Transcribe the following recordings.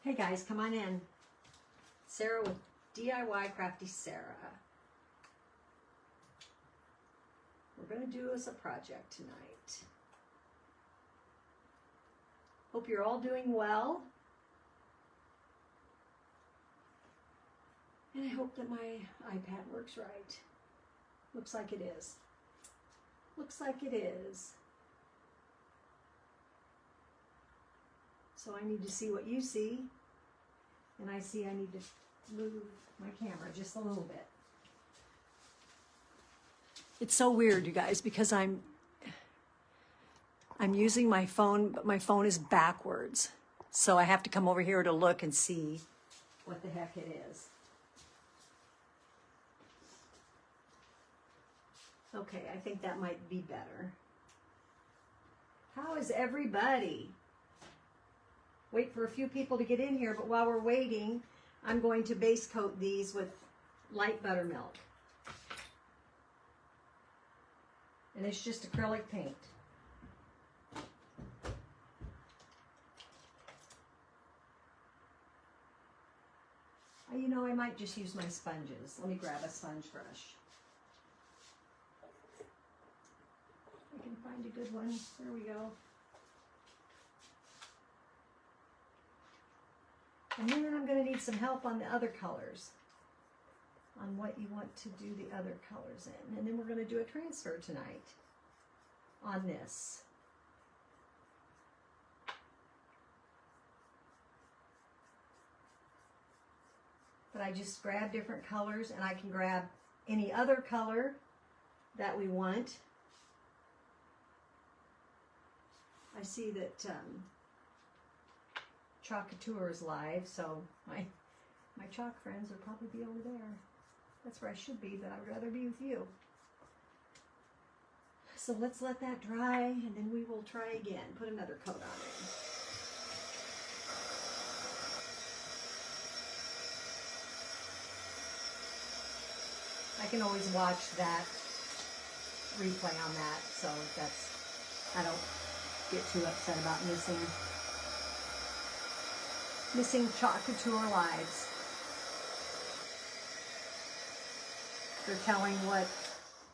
Hey guys, come on in. Sarah with DIY Crafty Sarah. We're going to do us a project tonight. Hope you're all doing well. And I hope that my iPad works right. Looks like it is. Looks like it is. So I need to see what you see. And I see I need to move my camera just a little bit. It's so weird, you guys, because I'm using my phone, but my phone is backwards. So I have to come over here to look and see what the heck it is. Okay, I think that might be better. How is everybody? Wait for a few people to get in here, but while we're waiting, I'm going to base coat these with light buttermilk. And it's just acrylic paint. You know, I might just use my sponges. Let me grab a sponge brush. I can find a good one. There we go. And then I'm going to need some help on the other colors, on what you want to do the other colors in. And then we're going to do a transfer tonight on this. But I just grab different colors, and I can grab any other color that we want. I see that Couture is live, so my chalk friends will probably be over there. That's where I should be, but I would rather be with you. So let's let that dry, and then we will try again. Put another coat on it. I can always watch that replay on that, so I don't get too upset about missing Couture lives. They're telling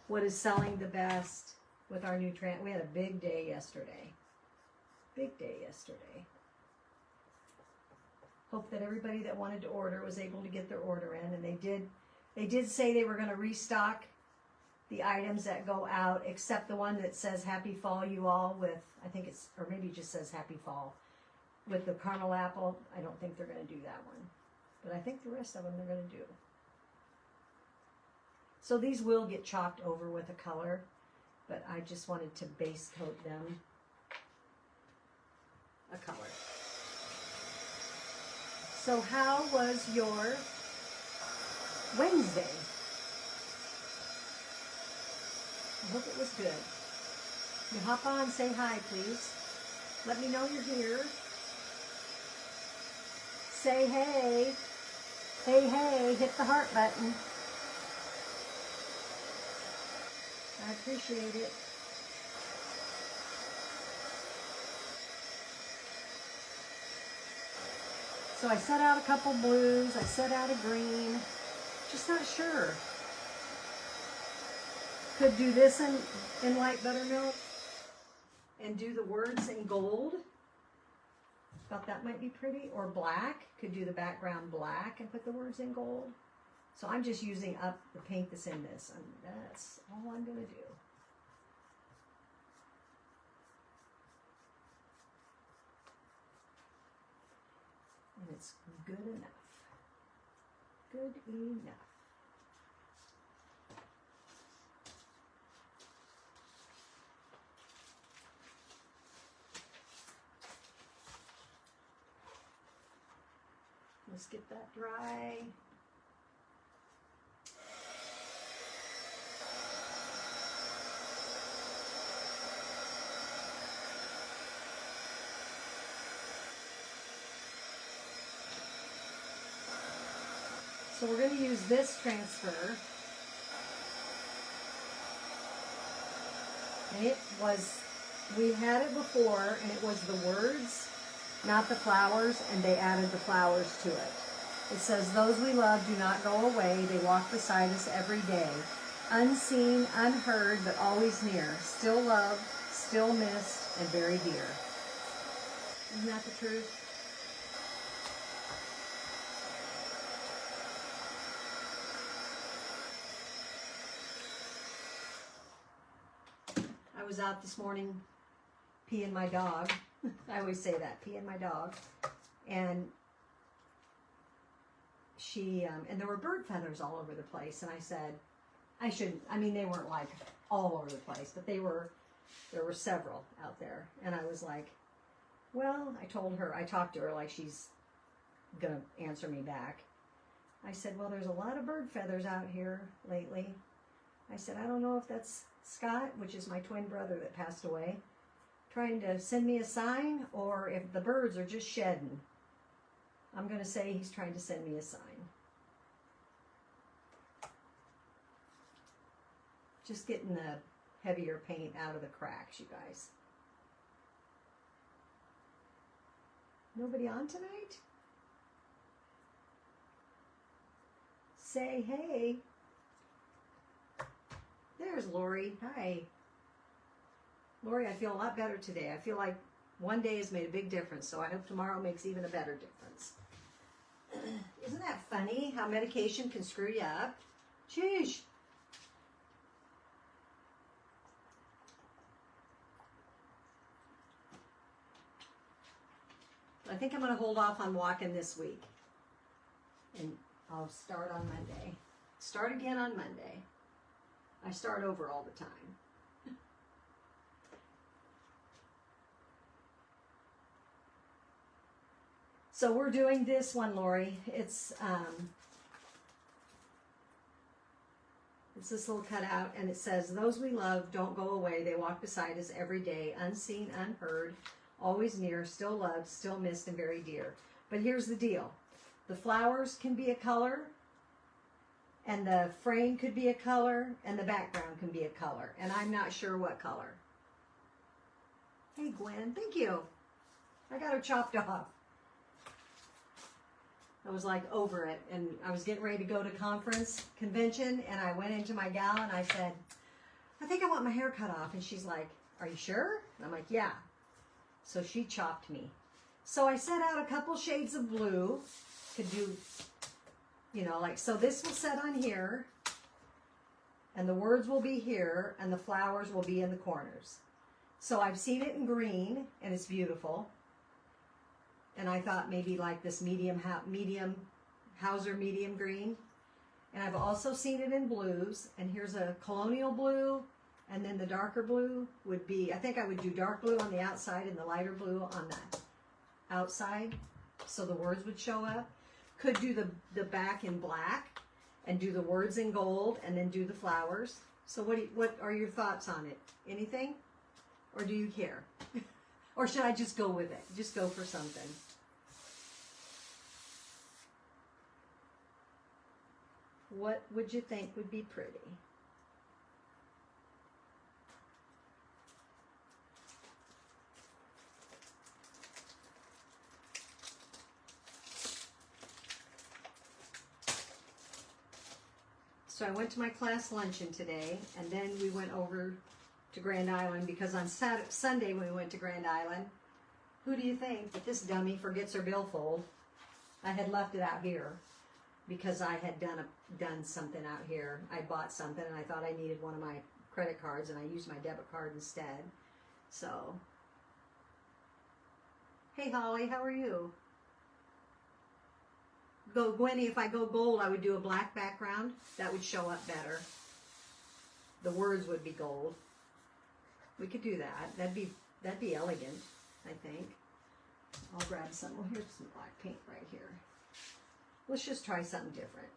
what is selling the best with our new trend. We had a big day yesterday. Big day yesterday. Hope that everybody that wanted to order was able to get their order in, and they did. They did say they were going to restock the items that go out, except the one that says Happy Fall You All with, I think it's, or maybe it just says Happy Fall. With the caramel apple, I don't think they're going to do that one. But I think the rest of them they're going to do. So these will get chalked over with a color, but I just wanted to base coat them a color. So how was your Wednesday? I hope it was good. You hop on, say hi, please. Let me know you're here. Say hey. Hey, hey, hit the heart button. I appreciate it. So I set out a couple blues, I set out a green. Just not sure. Could do this in light buttermilk and do the words in gold. Thought that might be pretty. Or black. Could do the background black and put the words in gold. So I'm just using up the paint that's in this. And that's all I'm going to do. And it's good enough. Good enough. Let's get that dry. So we're going to use this transfer. And it was, we had it before, and it was the words not the flowers, and they added the flowers to it. It says, those we love do not go away. They walk beside us every day. Unseen, unheard, but always near. Still loved, still missed, and very dear. Isn't that the truth? I was out this morning peeing my dog. I always say that, peeing my dog. And she, and there were bird feathers all over the place. And I said, I shouldn't, I mean, they weren't like all over the place, but there were several out there. And I was like, well, I talked to her like she's going to answer me back. I said, well, there's a lot of bird feathers out here lately. I said, I don't know if that's Scott, which is my twin brother that passed away, trying to send me a sign, or if the birds are just shedding. I'm going to say he's trying to send me a sign. Just getting the heavier paint out of the cracks, you guys. Nobody on tonight? Say hey. There's Lori. Hi. Lori, I feel a lot better today. I feel like one day has made a big difference, so I hope tomorrow makes even a better difference. Isn't that funny how medication can screw you up? Sheesh. I think I'm going to hold off on walking this week. And I'll start on Monday. Start again on Monday. I start over all the time. So we're doing this one, Lori. It's this little cutout, and it says, those we love don't go away. They walk beside us every day, unseen, unheard, always near, still loved, still missed, and very dear. But here's the deal. The flowers can be a color, and the frame could be a color, and the background can be a color. And I'm not sure what color. Hey, Gwen, thank you. I got her chopped off. I was like over it, and I was getting ready to go to convention, and I went into my gal, and I said, I think I want my hair cut off. And she's like, are you sure? And I'm like, yeah. So she chopped me. So I set out a couple shades of blue. Could do, you know, like, so this will set on here, and the words will be here, and the flowers will be in the corners. So I've seen it in green, and it's beautiful. And I thought maybe like this Hauser medium green. And I've also seen it in blues, and here's a colonial blue, and then the darker blue would be, I think I would do dark blue on the outside and the lighter blue on the outside, so the words would show up. Could do the back in black and do the words in gold and then do the flowers. So what are your thoughts on it? Anything? Or do you care? Or should I just go with it? Just go for something. What would you think would be pretty? So I went to my class luncheon today, and then we went over to Grand Island, because on Sunday when we went to Grand Island, who do you think that this dummy forgets her billfold? I had left it out here because I had done something out here. I bought something, and I thought I needed one of my credit cards, and I used my debit card instead. So, hey Holly, how are you? Go, Gwenny, if I go gold, I would do a black background. That would show up better. The words would be gold. We could do that. That'd be elegant, I think. I'll grab some. Well, here's some black paint right here. Let's just try something different.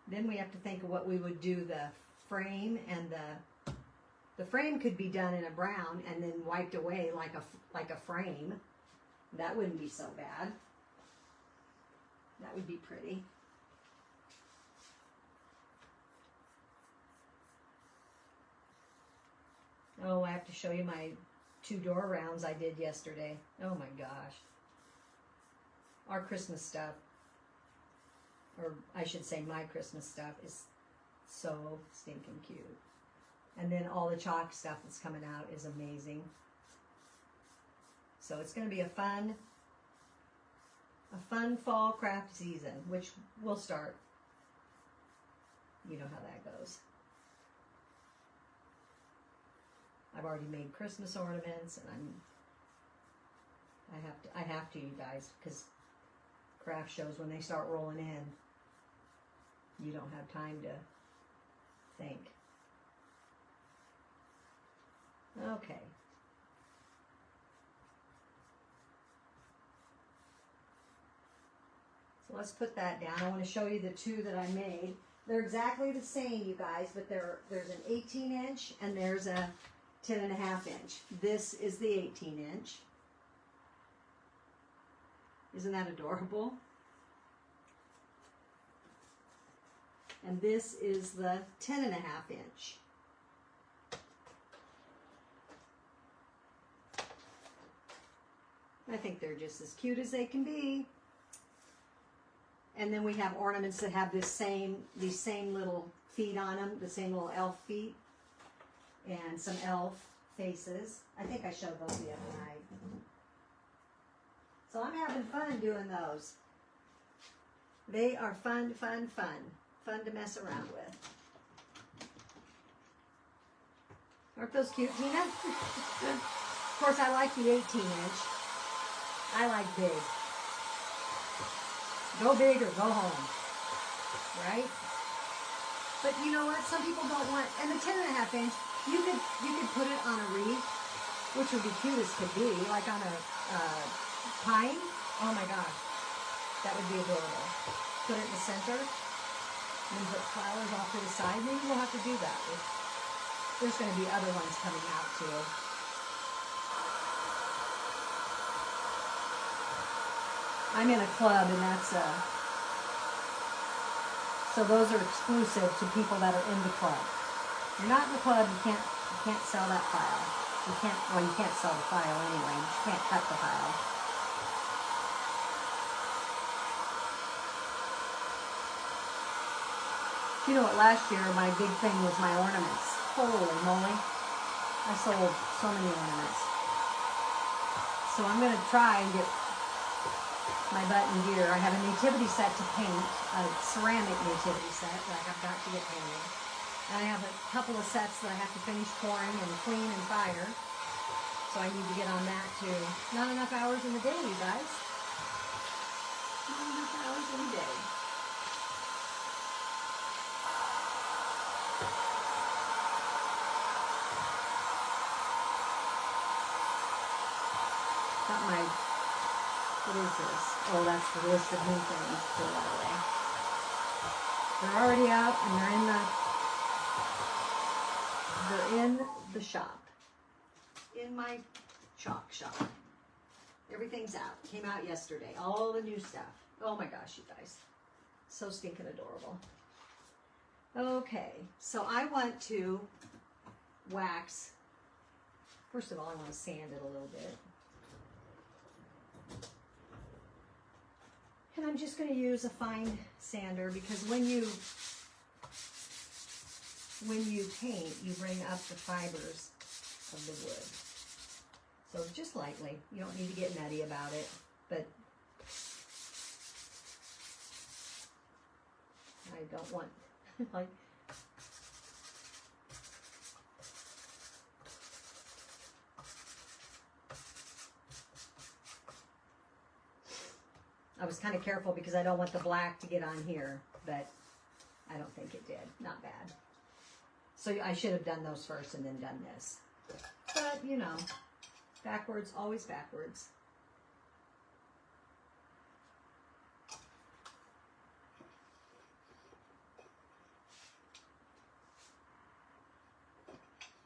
Then we have to think of what we would do the frame, and the frame could be done in a brown and then wiped away like a frame. That wouldn't be so bad. That would be pretty. Oh, I have to show you my 2 door rounds I did yesterday. Oh my gosh. Our Christmas stuff, or I should say my Christmas stuff, is so stinking cute. And then all the chalk stuff that's coming out is amazing. So it's going to be a fun fall craft season, which will start. You know how that goes. I've already made Christmas ornaments, and I have to, you guys, because craft shows, when they start rolling in, you don't have time to think. Okay. So let's put that down. I want to show you the 2 that I made. They're exactly the same, you guys, but there's an 18-inch and there's a 10.5-inch. This is the 18-inch. Isn't that adorable? And this is the 10.5-inch. I think they're just as cute as they can be. And then we have ornaments that have these same little feet on them, the same little elf feet, and some elf faces. I think I showed those the other night. So I'm having fun doing those. They are fun to mess around with. Aren't those cute, Tina? Of course, I like the 18-inch. I like big. Go big or go home, right? But you know what? Some people don't want, and the 10.5-inch, you could put it on a wreath, which would be cute as could be, like on a pine. Oh my gosh, that would be adorable. Put it in the center, and then put flowers off to the side. Maybe we'll have to do that. There's going to be other ones coming out too. I'm in a club, and that's so those are exclusive to people that are in the club. If you're not in the club, you can't sell that file. You can't sell the file anyway. You can't cut the file. You know what? Last year my big thing was my ornaments. Holy moly! I sold so many ornaments. So I'm going to try and get my button gear. I have a nativity set to paint, a ceramic nativity set that I have got to get painted. And I have a couple of sets that I have to finish pouring and clean and fire. So I need to get on that too. Not enough hours in the day, you guys. Not enough hours in the day. Got my, what is this? Oh, that's the list of new things. Put that away. They're already out, and they're in the shop. In my chalk shop. Everything's out. Came out yesterday. All the new stuff. Oh my gosh, you guys. So stinking adorable. Okay, so I want to wax. First of all, I want to sand it a little bit. And I'm just going to use a fine sander, because when you paint, you bring up the fibers of the wood. So just lightly. You don't need to get nutty about it, but I don't want, like, I was kind of careful because I don't want the black to get on here, but I don't think it did. Not bad. So I should have done those first and then done this. But, you know, backwards, always backwards.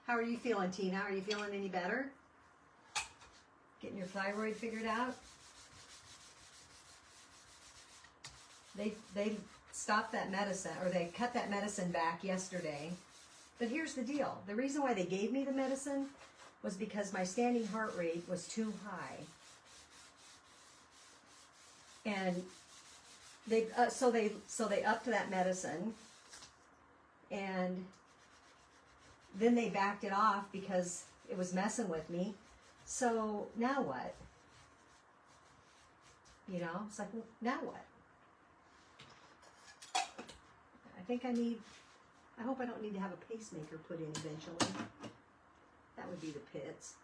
How are you feeling, Tina? Are you feeling any better? Getting your thyroid figured out? They stopped that medicine, or they cut that medicine back yesterday. But here's the deal. The reason why they gave me the medicine was because my standing heart rate was too high. And so they upped that medicine, and then they backed it off because it was messing with me. So now what? You know, it's like, well, now what? I hope I don't need to have a pacemaker put in eventually. That would be the pits.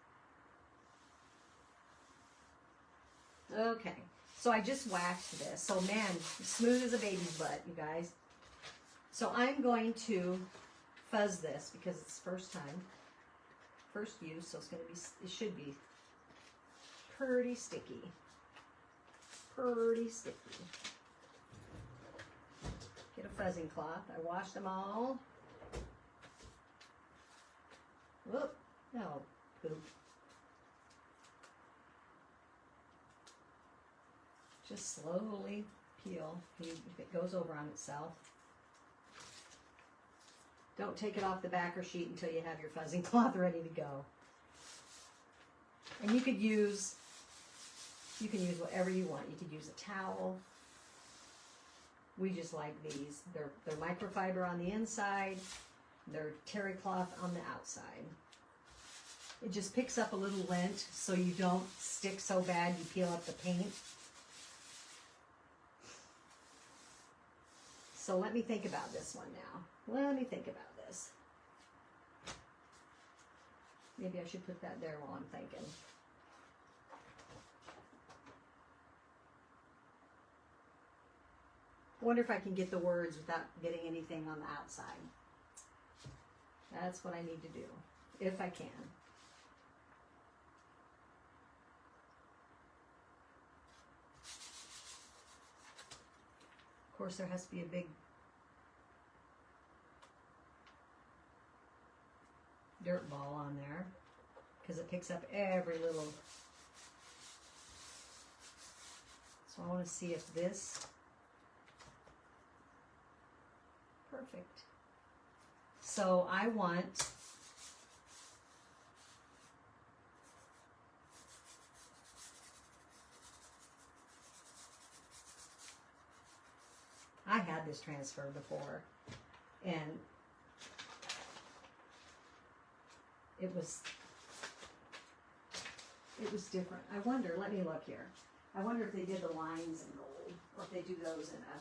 Okay, so I just waxed this. So man, smooth as a baby's butt, you guys. So I'm going to fuzz this because it's first time, first use, so it should be pretty sticky. Pretty sticky. Get a fuzzing cloth. I washed them all. Whoop. No, poop. Just slowly peel if it goes over on itself. Don't take it off the backer sheet until you have your fuzzing cloth ready to go. And you can use whatever you want. You could use a towel. We just like these. They're microfiber on the inside. They're terry cloth on the outside. It just picks up a little lint so you don't stick so bad you peel up the paint. So let me think about this one now. Let me think about this. Maybe I should put that there while I'm thinking. I wonder if I can get the words without getting anything on the outside. That's what I need to do, if I can. Of course, there has to be a big dirt ball on there because it picks up every little. So I want to see if this. Perfect. So I want I had this transfer before, and it was different. I wonder, let me look here. I wonder if they did the lines in gold, or if they do those in a,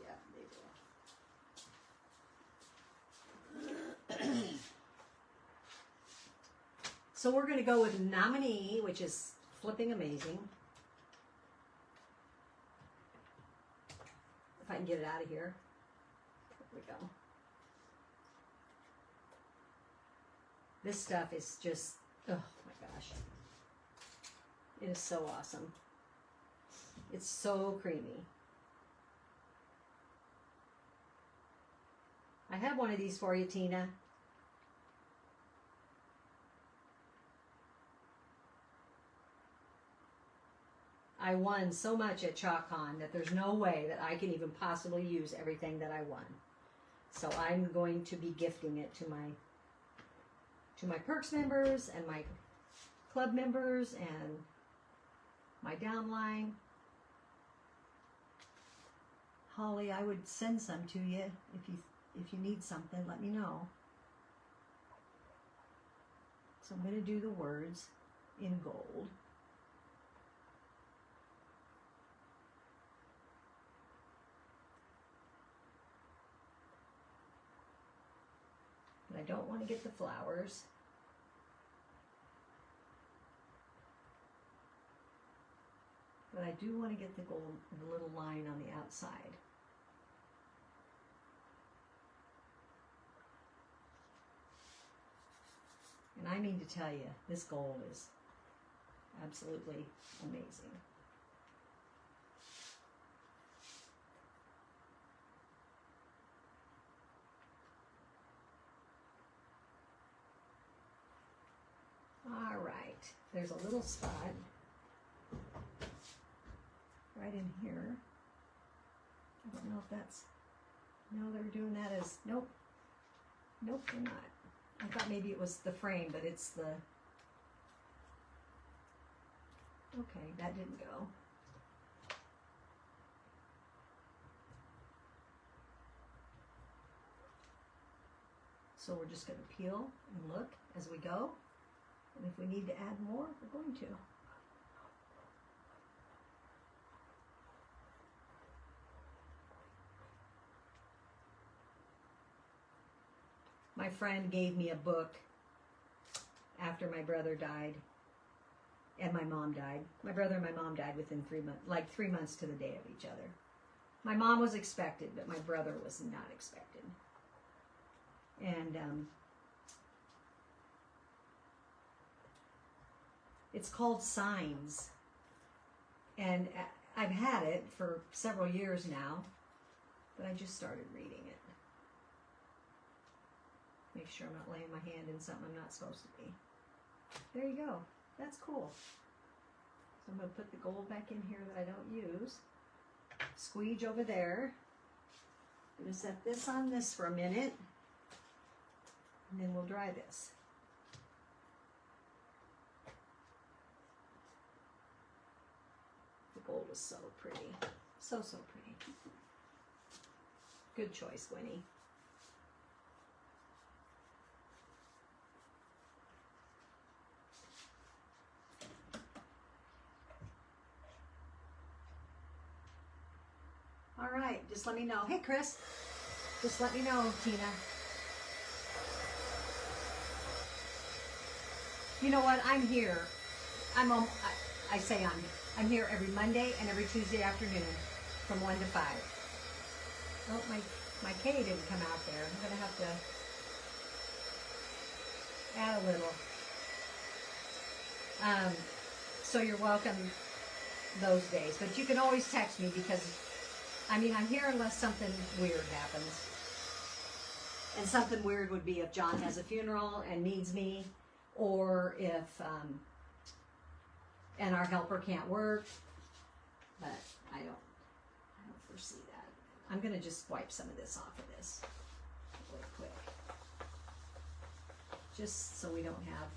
yeah, they do. So we're going to go with Nominee, which is flipping amazing. If I can get it out of here. There we go. This stuff is just, oh my gosh. It is so awesome. It's so creamy. I have one of these for you, Tina. I won so much at ChalkCon that there's no way that I can even possibly use everything that I won. So I'm going to be gifting it to my Perks members and my club members and my downline. Holly, I would send some to you if you need something. Let me know. So I'm going to do the words in gold. I don't want to get the flowers. But I do want to get the gold, the little line on the outside. And I mean to tell you, this gold is absolutely amazing. All right, there's a little spot right in here. I don't know if that's, no, they're doing that as, nope, they're not. I thought maybe it was the frame, but it's the... Okay, that didn't go. So we're just going to peel and look as we go. And if we need to add more, we're going to. My friend gave me a book after my brother died and my mom died. My brother and my mom died within 3 months, like 3 months to the day of each other. My mom was expected, but my brother was not expected. And it's called Signs. And I've had it for several years now, but I just started reading it. Make sure I'm not laying my hand in something I'm not supposed to be. There you go. That's cool. So I'm going to put the gold back in here that I don't use. Squeege over there. I'm going to set this on this for a minute. And then we'll dry this. The gold was so pretty. So, so pretty. Good choice, Winnie. All right, just let me know. Hey, Chris. Just let me know, Tina. You know what? I'm here. I say I'm here every Monday and every Tuesday afternoon from 1 to 5. Oh, my K didn't come out there. I'm going to have to add a little. So you're welcome those days. But you can always text me because, I mean, I'm here unless something weird happens. And something weird would be if John has a funeral and needs me, or if, and our helper can't work, but I don't foresee that. I'm going to just wipe some of this off of this really quick, just so we don't have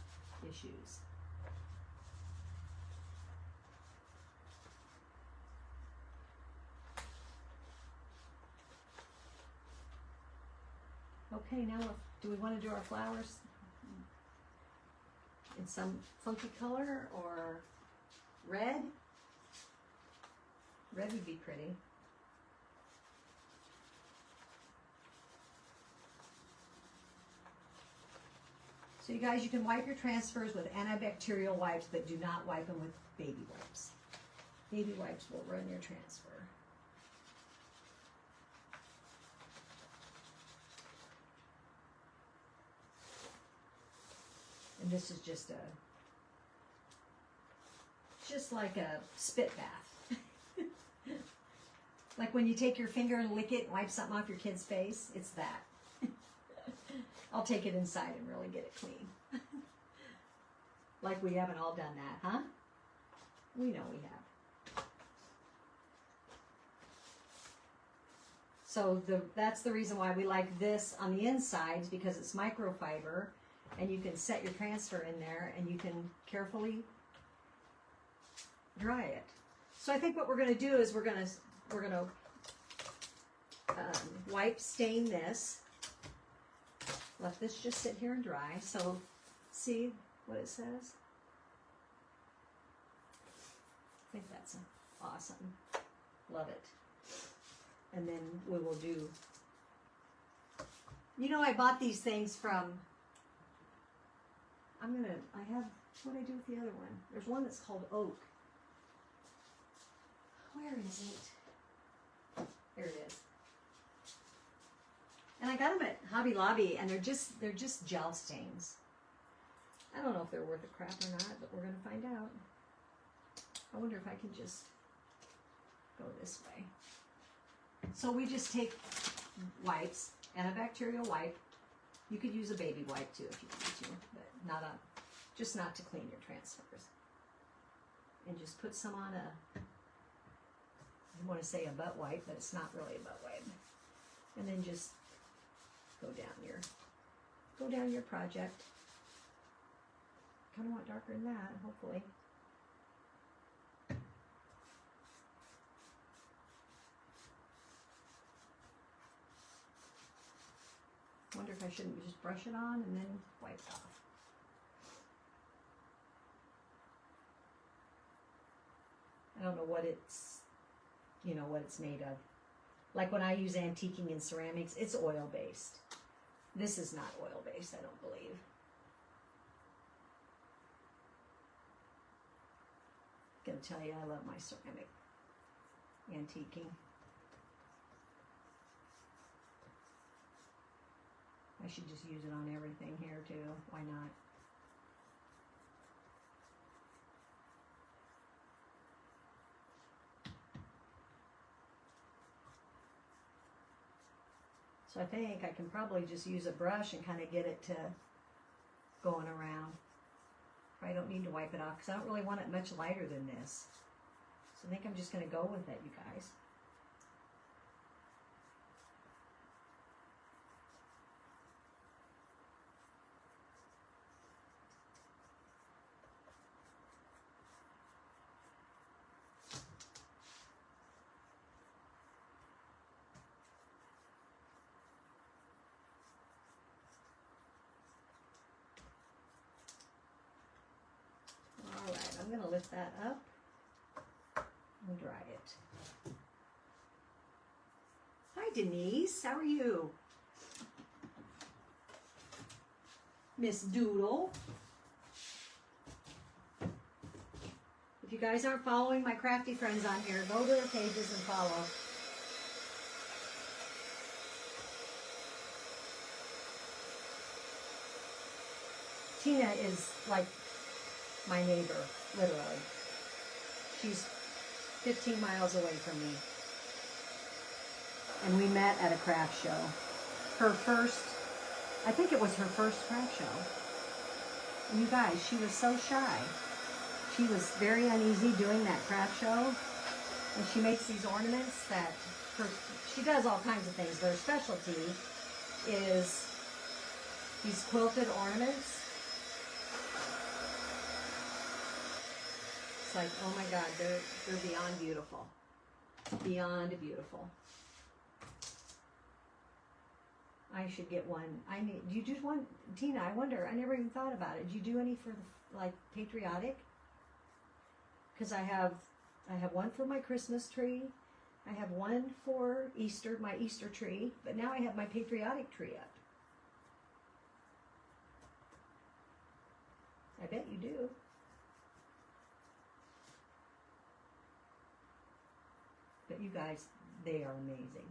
issues. Okay, now do we want to do our flowers in some funky color or red? Red would be pretty. So you guys, you can wipe your transfers with antibacterial wipes, but do not wipe them with baby wipes. Baby wipes will ruin your transfer. And this is just like a spit bath. Like when you take your finger and lick it and wipe something off your kid's face, it's that. I'll take it inside and really get it clean. Like we haven't all done that, huh? We know we have. So that's the reason why we like this on the insides, because it's microfiber. And you can set your transfer in there and you can carefully dry it. So I think what we're going to do is we're going to wipe stain this. Let this just sit here and dry. So see what it says? I think that's awesome. Love it. And then we will do, you know, I bought these things from, I have, what did I do with the other one? There's one that's called Oak. Where is it? There it is. And I got them at Hobby Lobby, and they're just gel stains. I don't know if they're worth a crap or not, but we're going to find out. I wonder if I can just go this way. So we just take wipes, antibacterial wipe. You could use a baby wipe too if you need to, but just not to clean your transfers. And just put some on I want to say a butt wipe, but it's not really a butt wipe. And then just go down your go down your project. Kind of want darker than that, hopefully. Wonder if I shouldn't just brush it on and then wipe it off. I don't know what it's, you know, what it's made of. Like when I use antiquing in ceramics, it's oil-based. This is not oil-based, I don't believe. I'm gonna tell you, I love my ceramic antiquing. I should just use it on everything here too. Why not? So I think I can probably just use a brush and kind of get it to going around. I don't need to wipe it off because I don't really want it much lighter than this. So I think I'm just going to go with it, you guys. I'm going to lift that up and dry it. Hi Denise, how are you? Miss Doodle. If you guys aren't following my crafty friends on here, go to their pages and follow. Tina is like my neighbor, literally. She's 15 miles away from me. And we met at a craft show. Her first, I think it was her first craft show. And you guys, she was so shy. She was very uneasy doing that craft show. And she makes these ornaments that, she does all kinds of things, but her specialty is these quilted ornaments. It's like, oh my God, they're beyond beautiful. Beyond beautiful. I should get one. Do you just want, Tina, I wonder, I never even thought about it. Do you do any for, like, patriotic? Because I have one for my Christmas tree. I have one for Easter, my Easter tree. But now I have my patriotic tree up. I bet you do. But you guys, they are amazing.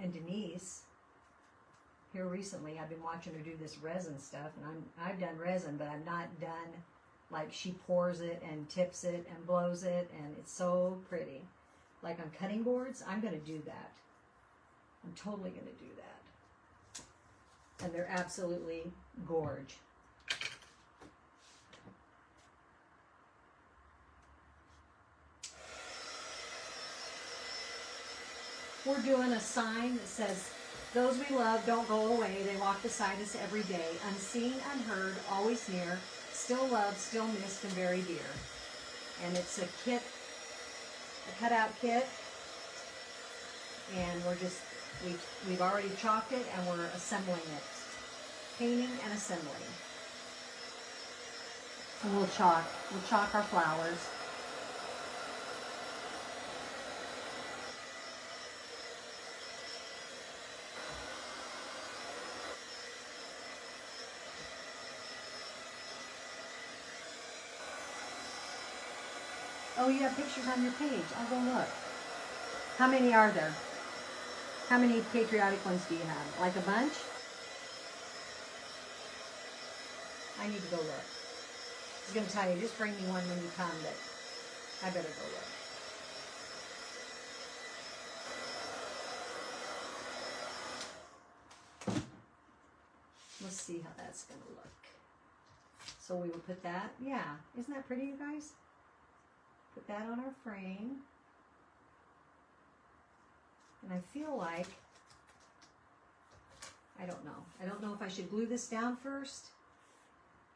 And Denise, here recently, I've been watching her do this resin stuff, and I've done resin, but I've not done, like, she pours it and tips it and blows it, and it's so pretty. Like on cutting boards, I'm going to do that. I'm totally going to do that. And they're absolutely gorge. We're doing a sign that says, those we love don't go away. They walk beside us every day. Unseen, unheard, always near. Still loved, still missed, and very dear. And it's a kit, a cutout kit. And we've already chalked it and we're assembling it. Painting and assembling. And we'll chalk our flowers. Oh, you have pictures on your page. I'll go look. How many are there? How many patriotic ones do you have? Like a bunch? I need to go look. I was going to tell you, just bring me one when you come, but I better go look. Let's see how that's going to look. So we will put that, yeah. Isn't that pretty, you guys? Put that on our frame. And I feel like, I don't know. I don't know if I should glue this down first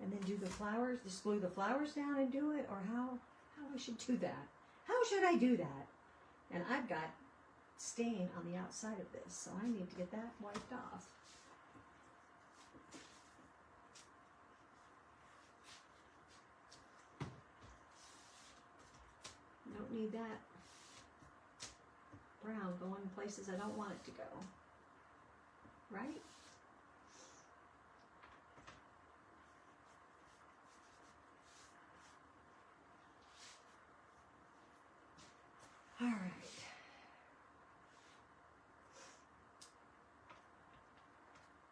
and then do the flowers, just glue the flowers down and do it, or how I should do that. How should I do that? And I've got stain on the outside of this, so I need to get that wiped off. Don't need that brown going places I don't want it to go. Right? All right.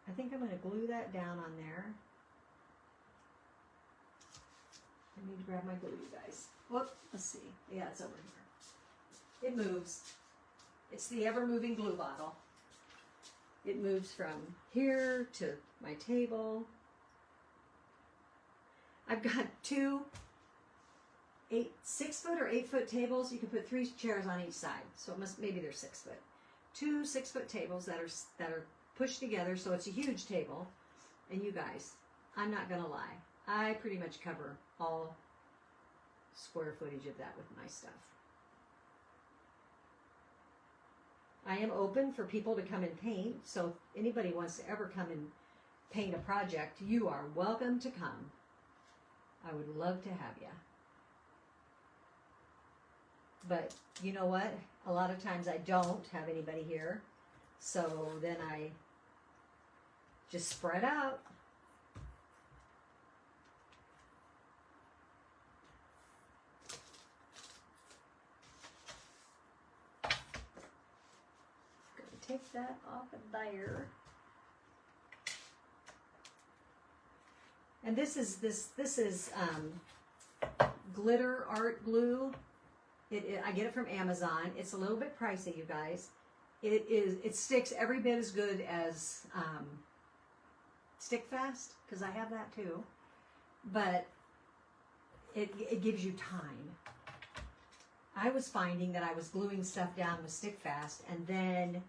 I think I'm going to glue that down on there. I need to grab my glue, you guys. Whoop, let's see. Yeah, it's over here. It moves. It's the ever-moving glue bottle. It moves from here to my table. I've got two 6-foot or 8-foot tables. You can put 3 chairs on each side. So maybe they're 6 foot. 2 6-foot tables that are pushed together, so it's a huge table. And you guys, I'm not gonna lie, I pretty much cover all square footage of that with my stuff. I am open for people to come and paint, so if anybody wants to ever come and paint a project, you are welcome to come. I would love to have you. But you know what? A lot of times I don't have anybody here, so then I just spread out. Take that off of there. And this is glitter art glue. I get it from Amazon. It's a little bit pricey, you guys. It sticks every bit as good as Stick Fast, because I have that too. But it gives you time. I was finding that I was gluing stuff down with Stick Fast, and then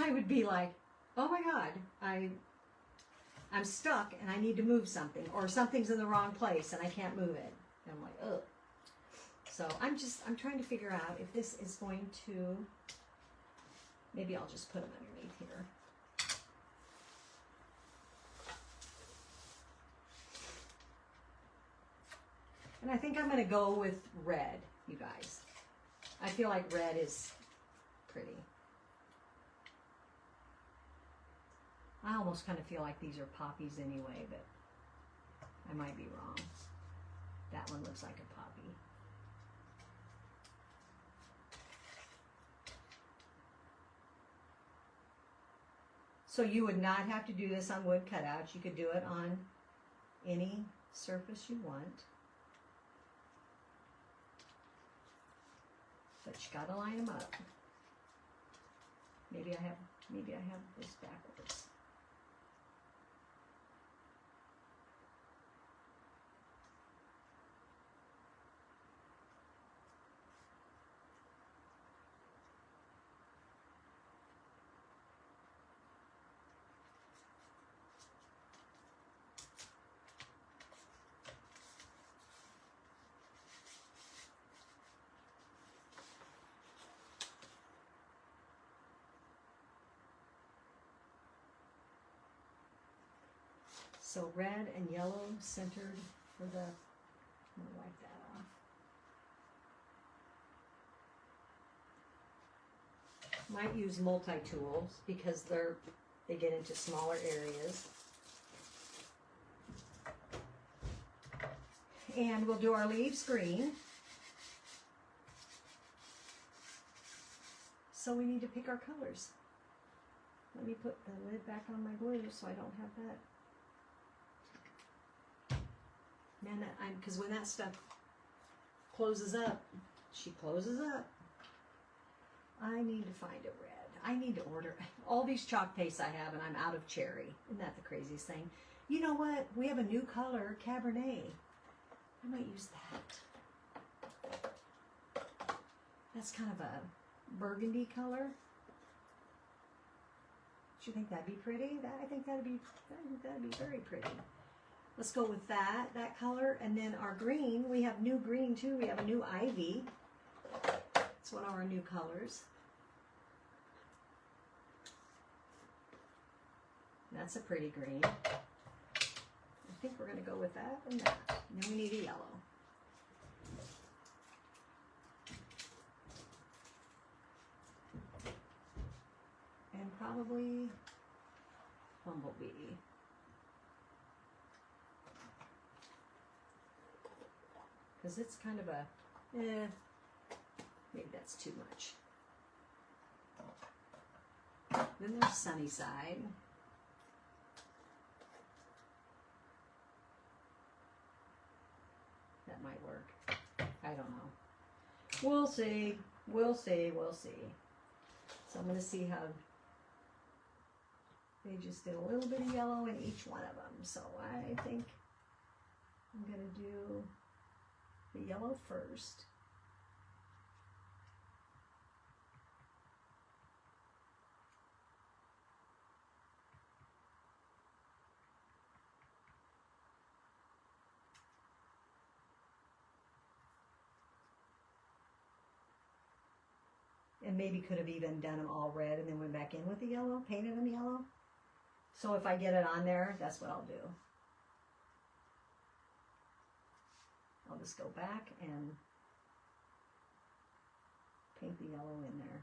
I would be like, oh my God, I'm stuck and I need to move something, or something's in the wrong place and I can't move it. And I'm like, ugh. So I'm trying to figure out if this is going to, maybe I'll just put them underneath here. And I think I'm going to go with red, you guys. I feel like red is pretty. I almost kind of feel like these are poppies anyway, but I might be wrong. That one looks like a poppy. So you would not have to do this on wood cutouts. You could do it on any surface you want. But you gotta line them up. Maybe I have this backwards. So red and yellow centered for the, I'm gonna wipe that off. Might use multi-tools because they get into smaller areas. And we'll do our leaves green. So we need to pick our colors. Let me put the lid back on my glue so I don't have that. Man, because when that stuff closes up, she closes up. I need to find a red. I need to order all these chalk pastes I have, and I'm out of cherry. Isn't that the craziest thing? You know what? We have a new color, Cabernet. I might use that. That's kind of a burgundy color. Do you think that'd be pretty? I think that'd be very pretty. Let's go with that color. And then our green, we have new green too. We have a new ivy. It's one of our new colors. That's a pretty green. I think we're going to go with that and that. And then we need a yellow. And probably bumblebee. Because it's kind of a, maybe that's too much. Then there's sunny side. That might work. I don't know. We'll see. We'll see. We'll see. So I'm going to see how they just did a little bit of yellow in each one of them. So I think I'm going to do the yellow first. And maybe could have even done them all red and then went back in with the yellow, painted them yellow. So if I get it on there, that's what I'll do. I'll just go back and paint the yellow in there.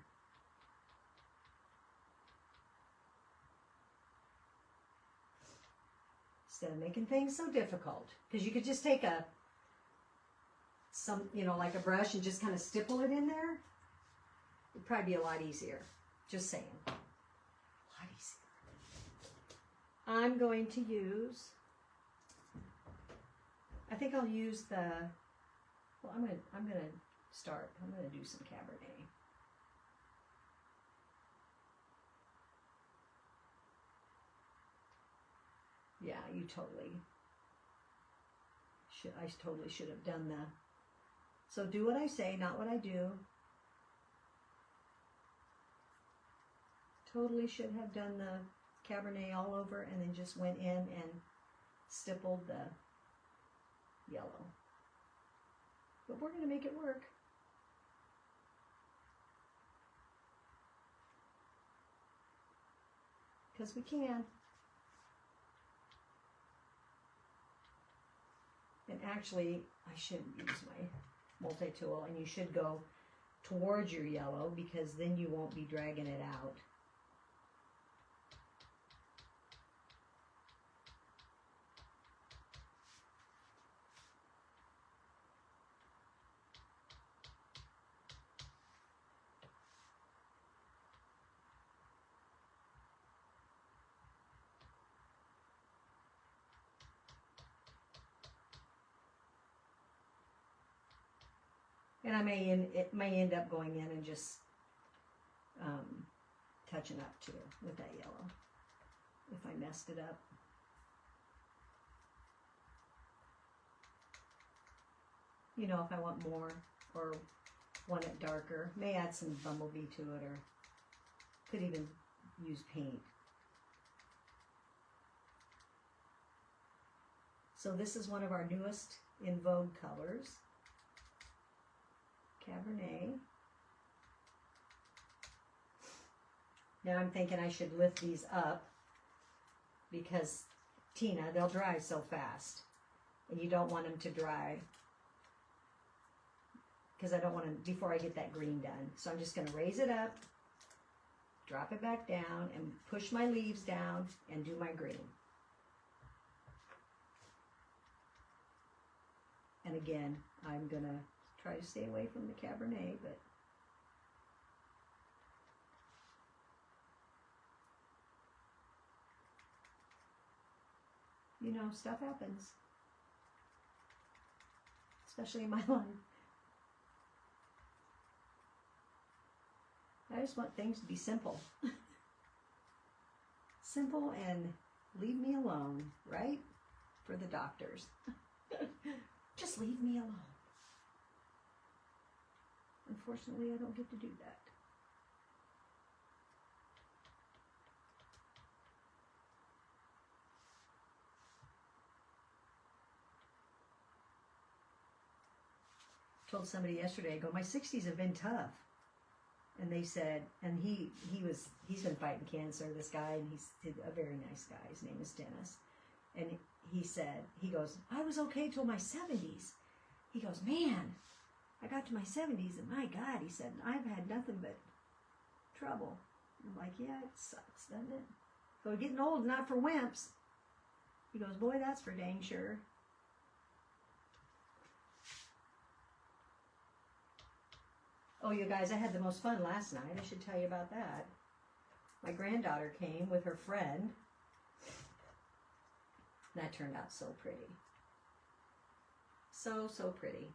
Instead of making things so difficult. Because you could just take like a brush and just kind of stipple it in there. It'd probably be a lot easier. Just saying. A lot easier. I'm going to use, I think I'll use the, well, I'm gonna start. I'm gonna do some Cabernet. Yeah, you totally should. I totally should have done that. So do what I say, not what I do. Totally should have done the Cabernet all over and then just went in and stippled the yellow. But we're going to make it work. Because we can. And actually, I shouldn't use my multi-tool, and you should go towards your yellow because then you won't be dragging it out. And it may end up going in and just touching up too with that yellow if I messed it up. You know, if I want more or want it darker, may add some bumblebee to it, or could even use paint. So this is one of our newest in vogue colors. Cabernet. Now I'm thinking I should lift these up because, Tina, they'll dry so fast. And you don't want them to dry because I don't want them before I get that green done. So I'm just going to raise it up, drop it back down, and push my leaves down and do my green. And again, I'm going to try to stay away from the Cabernet, but you know, stuff happens, especially in my life. I just want things to be simple. Simple and leave me alone, right? For the doctors. Just leave me alone. Unfortunately, I don't get to do that. told somebody yesterday, I go, my 60s have been tough. And they said, and he's been fighting cancer, this guy, and he's a very nice guy. His name is Dennis. And he said, he goes, I was okay till my 70s. He goes, man, I got to my 70s, and my God, he said, I've had nothing but trouble. I'm like, yeah, it sucks, doesn't it? So getting old is not for wimps. He goes, boy, that's for dang sure. Oh, you guys, I had the most fun last night. I should tell you about that. My granddaughter came with her friend. That turned out so pretty. So, so pretty.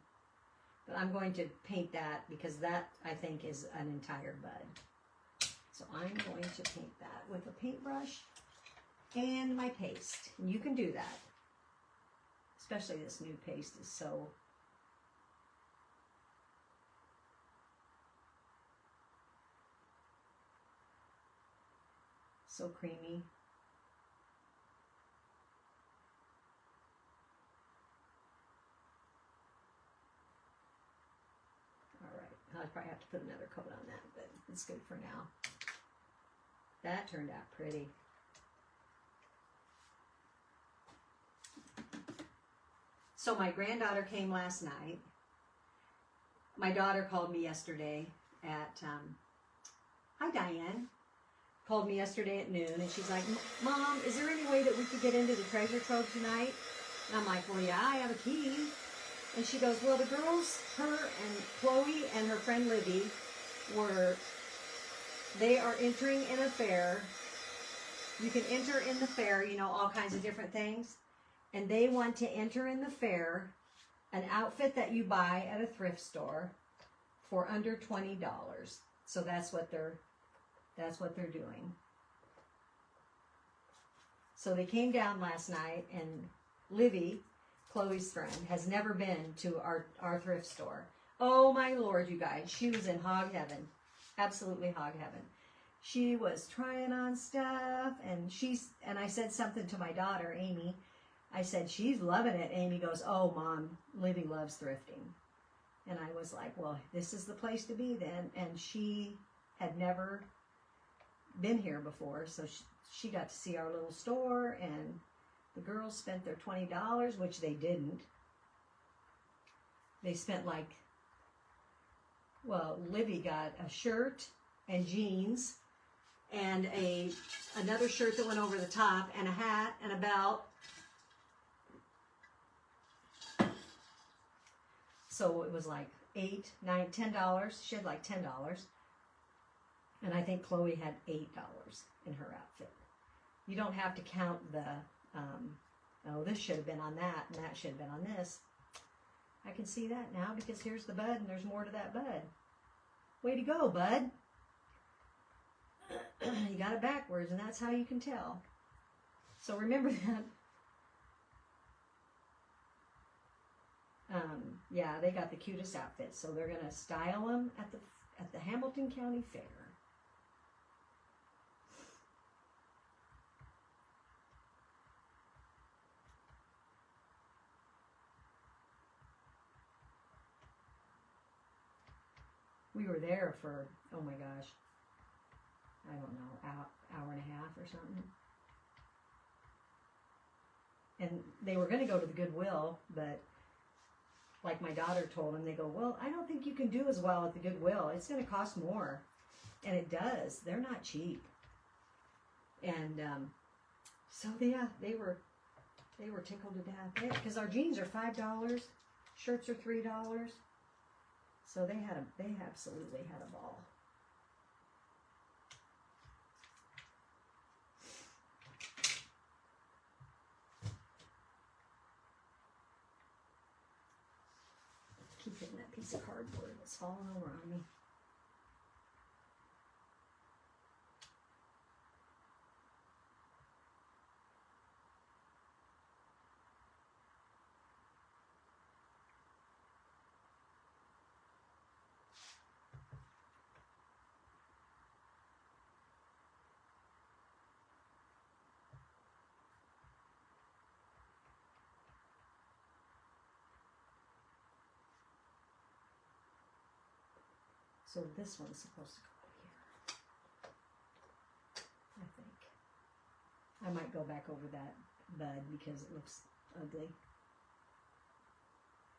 But I'm going to paint that because that, I think, is an entire bud. So I'm going to paint that with a paintbrush and my paste. And you can do that. Especially this new paste is so... so creamy. All right, I'll probably have to put another coat on that, but it's good for now. That turned out pretty. So my granddaughter came last night. My daughter called me yesterday at, hi Diane. Called me yesterday at noon, and she's like, Mom, is there any way that we could get into the treasure trove tonight? And I'm like, well, yeah, I have a key. And she goes, well, the girls, her and Chloe and her friend Libby, they are entering in a fair. You can enter in the fair, you know, all kinds of different things. And they want to enter in the fair an outfit that you buy at a thrift store for under $20. So that's what they're doing. So they came down last night, and Livy, Chloe's friend, has never been to our thrift store. Oh my Lord, you guys, she was in hog heaven. Absolutely hog heaven. She was trying on stuff, and I said something to my daughter, Amy. I said, she's loving it. Amy goes, oh, Mom, Livy loves thrifting. And I was like, well, this is the place to be then. And she had never been here before, so she got to see our little store, and the girls spent their $20, which they didn't. They spent Livy got a shirt and jeans and another shirt that went over the top and a hat and a belt. So it was like $8, $9, $10. She had like $10. And I think Chloe had $8 in her outfit. You don't have to count the, oh, this should have been on that, and that should have been on this. I can see that now because here's the bud, and there's more to that bud. Way to go, bud. You got it backwards, and that's how you can tell. So remember that. Yeah, they got the cutest outfits, so they're going to style them at the Hamilton County Fair. We were there for, oh my gosh, I don't know, hour and a half or something. And they were going to go to the Goodwill, but like my daughter told them, they go, well, I don't think you can do as well at the Goodwill. It's going to cost more. And it does. They're not cheap. And so, yeah, they were tickled to death. Because our jeans are $5, shirts are $3. So they absolutely had a ball. Keep hitting that piece of cardboard that's falling over on me. So this one's supposed to go here, I think. I might go back over that bud because it looks ugly.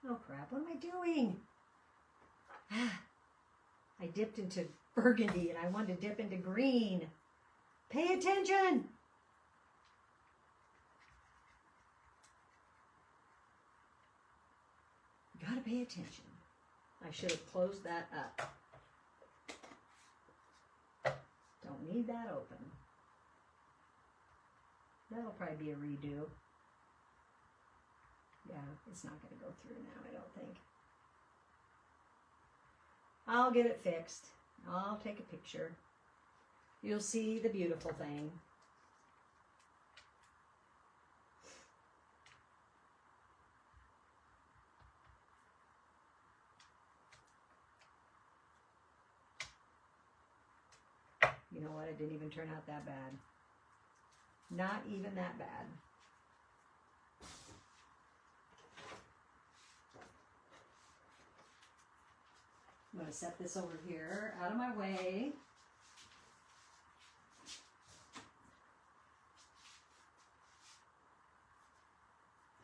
Oh crap, what am I doing? I dipped into burgundy and I wanted to dip into green. Pay attention! You gotta pay attention. I should have closed that up. Don't need that open. That'll probably be a redo. Yeah, it's not going to go through now, I don't think. I'll get it fixed. I'll take a picture. You'll see the beautiful thing. You know what? It didn't even turn out that bad. Not even that bad. I'm going to set this over here, out of my way.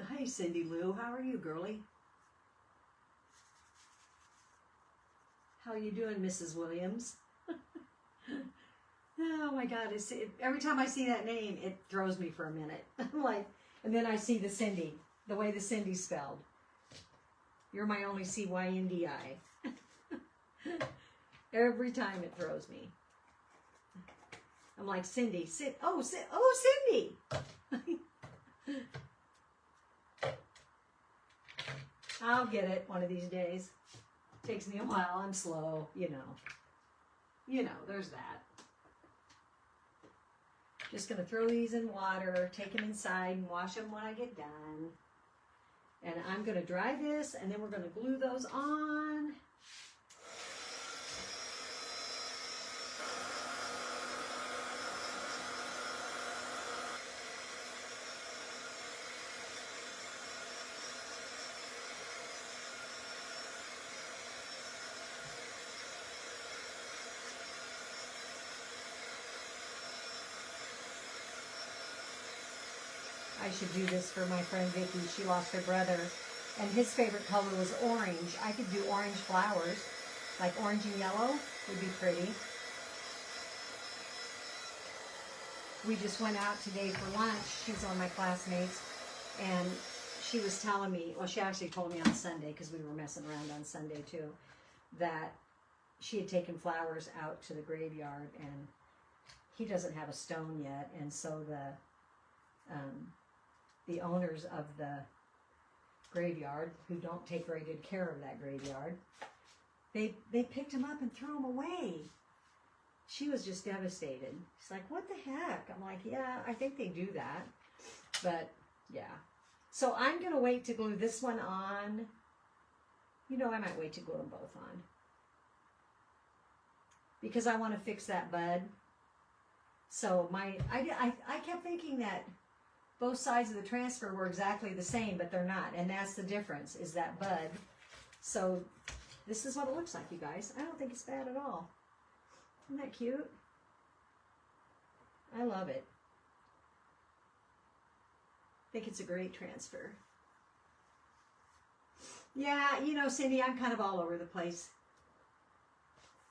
Hi, Cindy Lou. How are you, girlie? How you doing, Mrs. Williams? Oh my God! Every time I see that name, it throws me for a minute. I'm like, and then I see the Cindy, the way the Cindy's spelled. You're my only C-Y-N-D-I. Every time it throws me. I'm like, Cindy. Oh, Cindy. I'll get it one of these days. Takes me a while. I'm slow, you know. You know, there's that. Just going to throw these in water, take them inside, and wash them when I get done. And I'm going to dry this, and then we're going to glue those on. I should do this for my friend Vicky. She lost her brother, and his favorite color was orange. I could do orange flowers, like orange and yellow would be pretty. We just went out today for lunch. She's one of my classmates, and she was telling me, well, she actually told me on Sunday, because we were messing around on Sunday too, that she had taken flowers out to the graveyard, and he doesn't have a stone yet, and so the owners of the graveyard, who don't take very good care of that graveyard, they picked him up and threw him away. She was just devastated. She's like, what the heck? I'm like, yeah, I think they do that. But, yeah. So I'm going to wait to glue this one on. You know, I might wait to glue them both on. Because I want to fix that bud. So I kept thinking that both sides of the transfer were exactly the same, but they're not. And that's the difference, is that bud. So this is what it looks like, you guys. I don't think it's bad at all. Isn't that cute? I love it. I think it's a great transfer. Yeah, you know, Cindy, I'm kind of all over the place.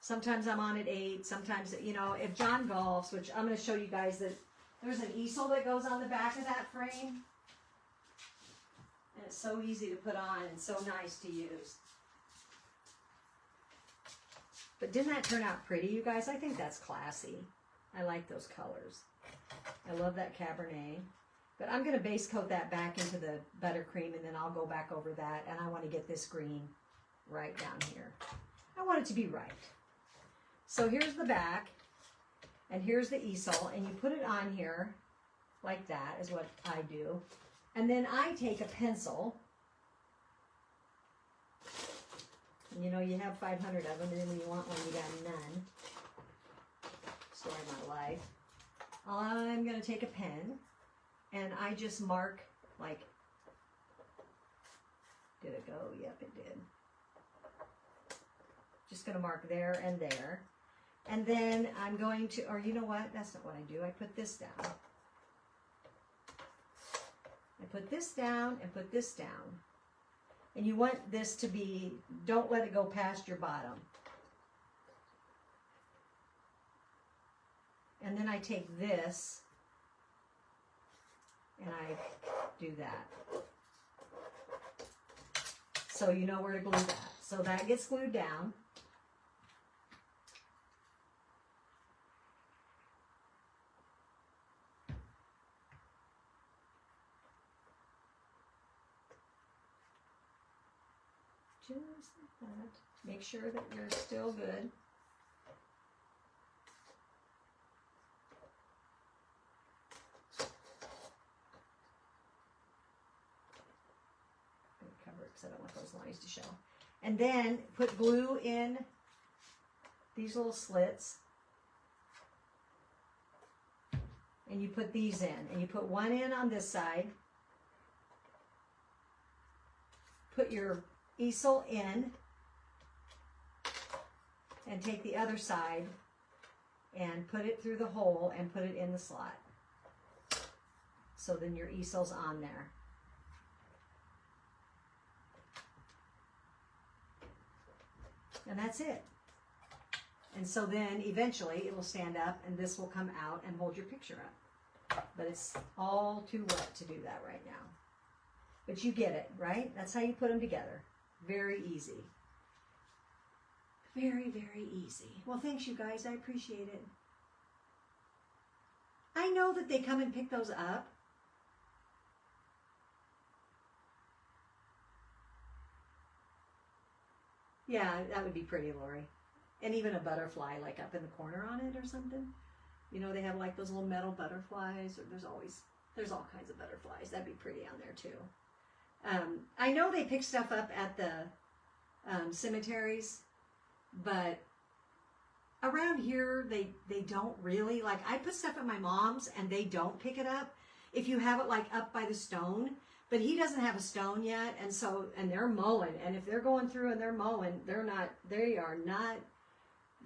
Sometimes I'm on at 8. Sometimes, you know, if John golfs, which I'm going to show you guys that there's an easel that goes on the back of that frame. And it's so easy to put on and so nice to use. But didn't that turn out pretty, you guys? I think that's classy. I like those colors. I love that Cabernet. But I'm going to base coat that back into the buttercream, and then I'll go back over that. And I want to get this green right down here. I want it to be right. So here's the back. And here's the easel, and you put it on here like that is what I do. And then I take a pencil. And you know, you have 500 of them, and then when you want one, you got none. Story of my life. I'm going to take a pen, and I just mark, like, did it go? Yep, it did. Just going to mark there and there. And then I'm going to, or you know what? That's not what I do. I put this down. I put this down and put this down. And you want this to be, don't let it go past your bottom. And then I take this and I do that. So you know where to glue that. So that gets glued down. Just like that. Make sure that you're still good. Cover it because I don't want those lines to show. And then put glue in these little slits. And you put these in. And you put one in on this side. Put your easel in. And take the other side and put it through the hole and put it in the slot. So then your easel's on there. And that's it. And so then eventually it will stand up and this will come out and hold your picture up. But it's all too wet to do that right now. But you get it, right? That's how you put them together. Very easy. Very, very easy. Well, thanks you guys. I appreciate it. I know that they come and pick those up. Yeah, that would be pretty, Lori. And even a butterfly, like up in the corner on it or something. You know, they have like those little metal butterflies. Or there's all kinds of butterflies. That'd be pretty on there too. I know they pick stuff up at the cemeteries, but around here they don't really. Like I put stuff at my mom's and they don't pick it up. If you have it like up by the stone. But he doesn't have a stone yet, and they're mowing. And if they're going through and they're mowing, they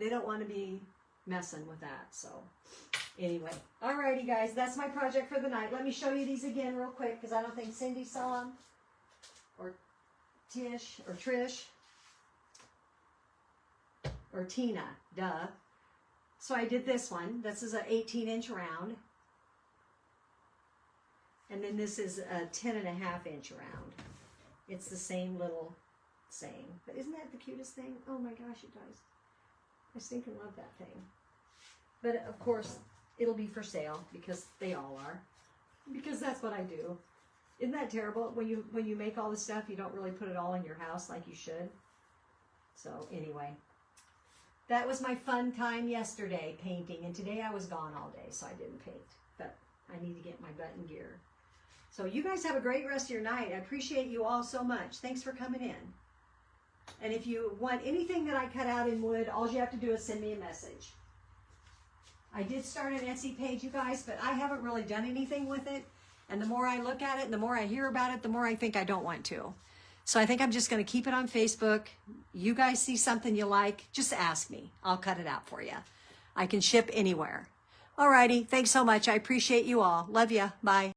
don't want to be messing with that. So anyway, alrighty guys, that's my project for the night. Let me show you these again real quick because I don't think Cindy saw them, or Tish, or Trish, or Tina, duh. So I did this one. This is an 18-inch round. And then this is a 10.5-inch round. It's the same little saying. But isn't that the cutest thing? Oh my gosh, you guys. I stinking love that thing. But of course, it'll be for sale because they all are. Because that's what I do. Isn't that terrible? When you make all this stuff, you don't really put it all in your house like you should. So anyway, that was my fun time yesterday painting. And today I was gone all day, so I didn't paint. But I need to get my button gear. So you guys have a great rest of your night. I appreciate you all so much. Thanks for coming in. And if you want anything that I cut out in wood, all you have to do is send me a message. I did start an Etsy page, you guys, but I haven't really done anything with it. And the more I look at it, and the more I hear about it, the more I think I don't want to. So I think I'm just going to keep it on Facebook. You guys see something you like, just ask me. I'll cut it out for you. I can ship anywhere. Alrighty, thanks so much. I appreciate you all. Love ya. Bye.